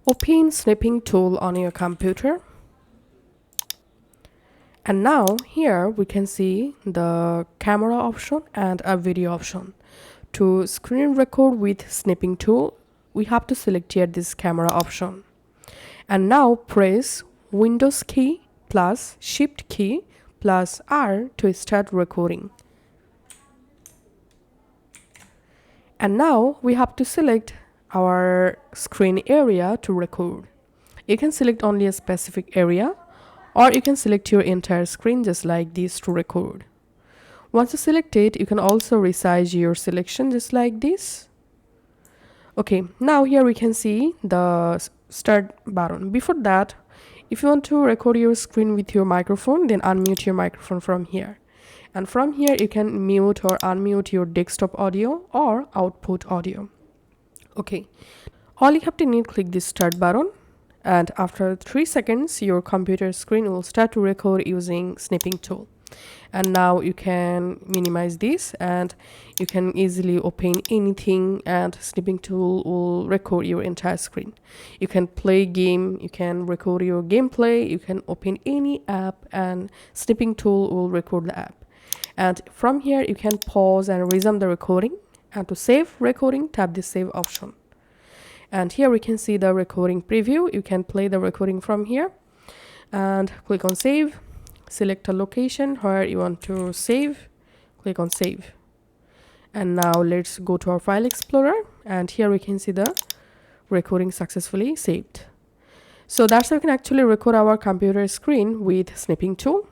Open Snipping Tool on your computer. And now here we can see the camera option and a video option. To screen record with Snipping Tool, we have to select here this camera option. And now press Windows key plus Shift key plus R to start recording. And now we have to select our screen area to record. You can select only a specific area, or you can select your entire screen just like this to record. Once you select it, you can also resize your selection just like this. Okay, now here we can see the start button. Before that, if you want to record your screen with your microphone, then unmute your microphone from here. And from here, you can mute or unmute your desktop audio or output audio. Okay, all you have to need, click this start button. And after 3 seconds, your computer screen will start to record using Snipping Tool. And now you can minimize this and you can easily open anything, and Snipping Tool will record your entire screen. You can play game, you can record your gameplay, you can open any app and Snipping Tool will record the app. And from here you can pause and resume the recording, and to save recording, tap the save option. And here we can see the recording preview. You can play the recording from here and click on save. Select a location where you want to save, click on save. And now let's go to our file explorer, and here we can see the recording successfully saved. So that's how we can actually record our computer screen with Snipping Tool.